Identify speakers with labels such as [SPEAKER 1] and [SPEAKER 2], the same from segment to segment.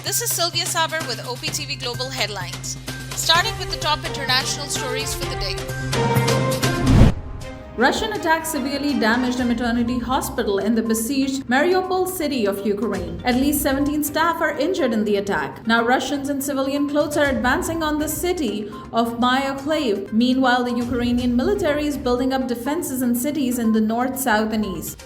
[SPEAKER 1] This is Sylvia Saber with OpTv Global headlines. Starting with the top international stories for the day.
[SPEAKER 2] Russian attack severely damaged a maternity hospital in the besieged Mariupol city of Ukraine. At least 17 staff are injured in the attack. Now Russians in civilian clothes are advancing on the city of Officail. Meanwhile, the Ukrainian military is building up defenses in cities in the north, south, and east.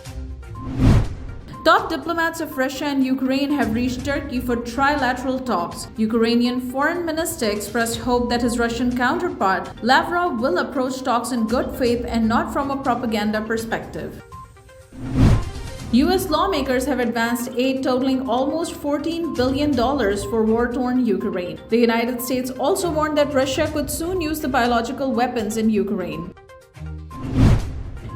[SPEAKER 2] Top diplomats of Russia and Ukraine have reached Turkey for trilateral talks. Ukrainian foreign minister expressed hope that his Russian counterpart, Lavrov, will approach talks in good faith and not from a propaganda perspective. U.S. lawmakers have advanced aid totaling almost $14 billion for war-torn Ukraine. The United States also warned that Russia could soon use the biological weapons in Ukraine.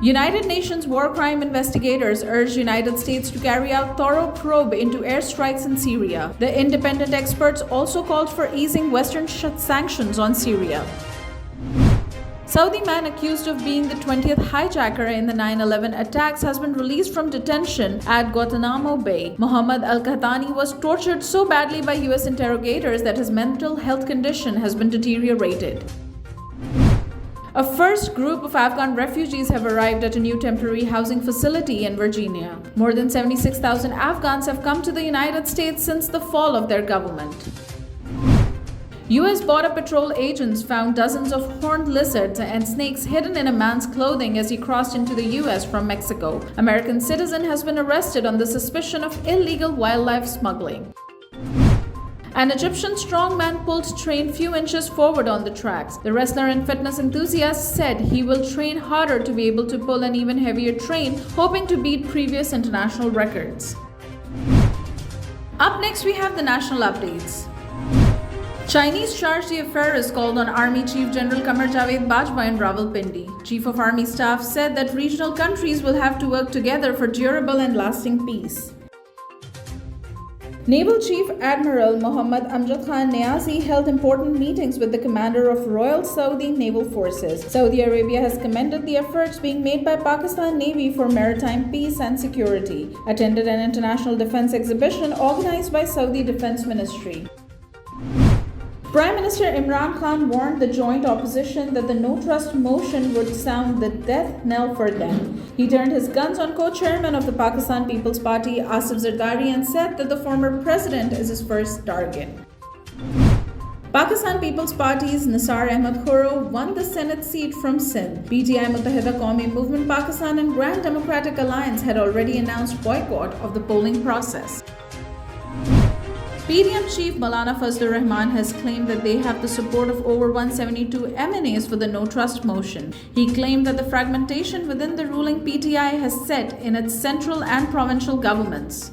[SPEAKER 2] United Nations war crime investigators urged United States to carry out thorough probe into airstrikes in Syria. The independent experts also called for easing Western sanctions on Syria. Saudi man accused of being the 20th hijacker in the 9/11 attacks has been released from detention at Guantanamo Bay. Mohammed Al-Qahtani was tortured so badly by U.S. interrogators that his mental health condition has been deteriorated. A first group of Afghan refugees have arrived at a new temporary housing facility in Virginia. More than 76,000 Afghans have come to the United States since the fall of their government. U.S. Border Patrol agents found dozens of horned lizards and snakes hidden in a man's clothing as he crossed into the U.S. from Mexico. American citizen has been arrested on the suspicion of illegal wildlife smuggling. An Egyptian strongman pulled train few inches forward on the tracks. The wrestler and fitness enthusiast said he will train harder to be able to pull an even heavier train, hoping to beat previous international records. Up next, we have the national updates. Chinese charge d'affaires called on Army Chief General Qamar Javed Bajwa in Rawalpindi. Chief of Army Staff said that regional countries will have to work together for durable and lasting peace. Naval Chief Admiral Mohammad Amjad Khan Niazi held important meetings with the commander of Royal Saudi Naval Forces. Saudi Arabia has commended the efforts being made by Pakistan Navy for maritime peace and security. Attended an international defense exhibition organized by Saudi Defense Ministry. Prime Minister Imran Khan warned the joint opposition that the no-trust motion would sound the death knell for them. He turned his guns on co-chairman of the Pakistan People's Party, Asif Zardari, and said that the former president is his first target. Pakistan People's Party's Nisar Ahmad Khurro won the Senate seat from Sindh. PTI Muttahida Qawmi Movement Pakistan and Grand Democratic Alliance had already announced boycott of the polling process. PDM Chief Maulana Fazlur Rahman has claimed that they have the support of over 172 MNAs for the no-trust motion. He claimed that the fragmentation within the ruling PTI has set in its central and provincial governments.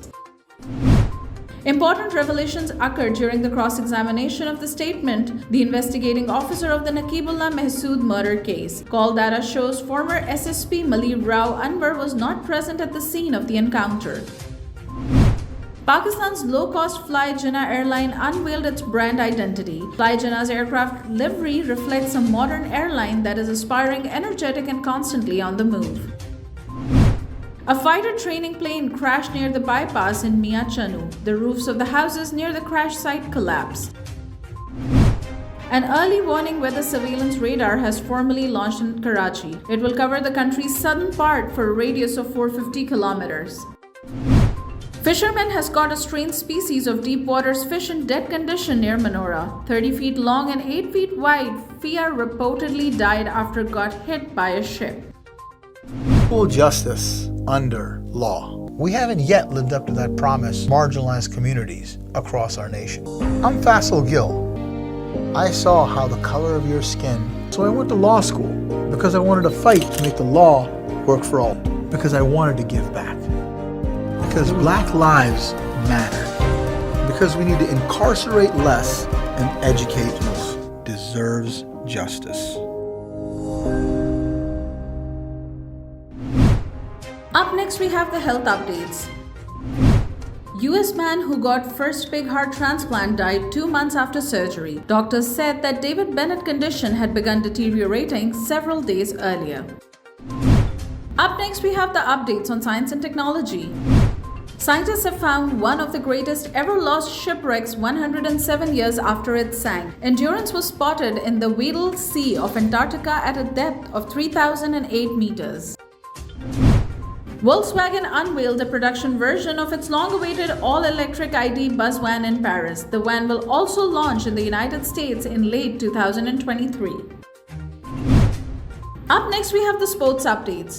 [SPEAKER 2] Important revelations occurred during the cross-examination of the statement, the investigating officer of the Naqibullah Mehsood murder case. Call data shows former SSP Malib Rao Anwar was not present at the scene of the encounter. Pakistan's low-cost Fly Jinnah airline unveiled its brand identity. Fly Jinnah's aircraft livery reflects a modern airline that is aspiring, energetic, and constantly on the move. A fighter training plane crashed near the bypass in Mia Chanu. The roofs of the houses near the crash site collapsed. An early warning weather surveillance radar has formally launched in Karachi. It will cover the country's southern part for a radius of 450 kilometers. Fisherman has caught a strange species of deep water fish in dead condition near Manora. 30 feet long and 8 feet wide, Fia reportedly died after got hit by a ship.
[SPEAKER 3] Full justice under law. We haven't yet lived up to that promise, marginalized communities across our nation. I'm Faisal Gill. I saw how the color of your skin, so I went to law school because I wanted to fight to make the law work for all, because I wanted to give back. Because Black lives matter. Because we need to incarcerate less and educate more. Deserves justice.
[SPEAKER 2] Up next, we have the health updates. US man who got first big heart transplant died 2 months after surgery. Doctors said that David Bennett's condition had begun deteriorating several days earlier. Up next, we have the updates on science and technology. Scientists have found one of the greatest ever lost shipwrecks 107 years after it sank. Endurance was spotted in the Weddell Sea of Antarctica at a depth of 3,008 meters. Volkswagen unveiled a production version of its long-awaited all-electric ID bus van in Paris. The van will also launch in the United States in late 2023. Up next, we have the sports updates.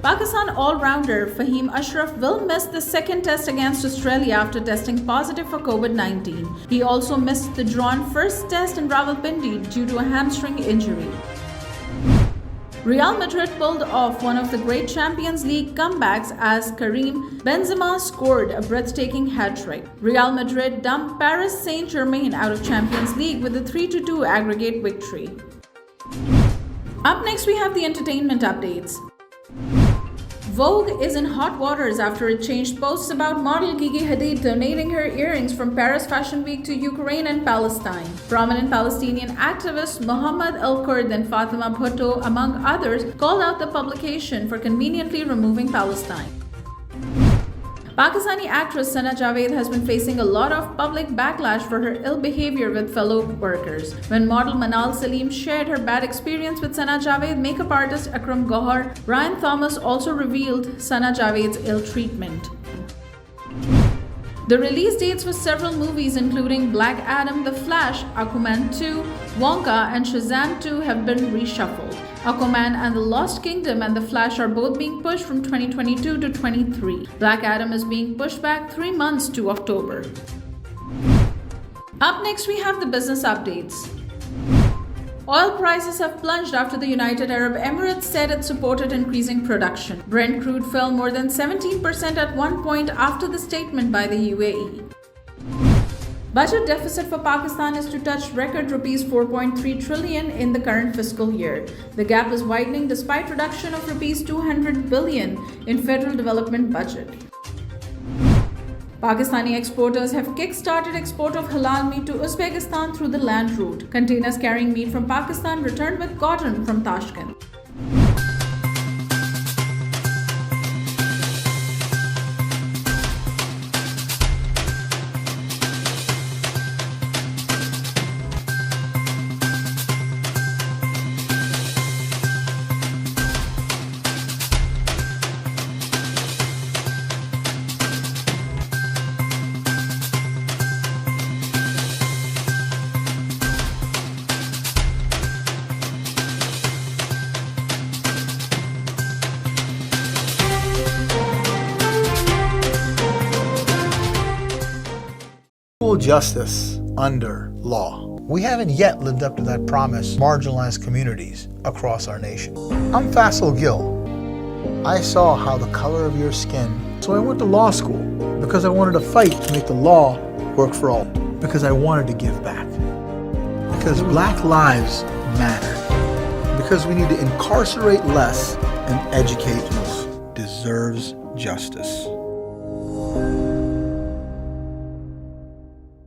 [SPEAKER 2] Pakistan all-rounder Fahim Ashraf will miss the second test against Australia after testing positive for COVID-19. He also missed the drawn first test in Rawalpindi due to a hamstring injury. Real Madrid pulled off one of the great Champions League comebacks as Karim Benzema scored a breathtaking hat-trick. Real Madrid dumped Paris Saint-Germain out of Champions League with a 3-2 aggregate victory. Up next, we have the entertainment updates. Vogue is in hot waters after it changed posts about model Gigi Hadid donating her earrings from Paris Fashion Week to Ukraine and Palestine. Prominent Palestinian activists Mohammed El-Kurd and Fatima Bhutto, among others, called out the publication for conveniently removing Palestine. Pakistani actress Sana Javed has been facing a lot of public backlash for her ill behavior with fellow workers. When model Manal Salim shared her bad experience with Sana Javed, makeup artist Akram Gohar, Ryan Thomas also revealed Sana Javed's ill treatment. The release dates for several movies including Black Adam, The Flash, Aquaman 2, Wonka and Shazam 2 have been reshuffled. Aquaman and the Lost Kingdom and The Flash are both being pushed from 2022 to 23. Black Adam is being pushed back 3 months to October. Up next, we have the business updates. Oil prices have plunged after the United Arab Emirates said it supported increasing production. Brent crude fell more than 17% at one point after the statement by the UAE. Budget deficit for Pakistan is to touch record rupees 4.3 trillion in the current fiscal year. The gap is widening despite reduction of rupees 200 billion in federal development budget. Pakistani exporters have kick-started export of halal meat to Uzbekistan through the land route. Containers carrying meat from Pakistan returned with cotton from Tashkent.
[SPEAKER 3] Justice under law. We haven't yet lived up to that promise, marginalized communities across our nation. I'm Faisal Gill. I saw how the color of your skin, so I went to law school because I wanted to fight to make the law work for all, because I wanted to give back, because Black lives matter, because we need to incarcerate less and educate more. Deserves justice.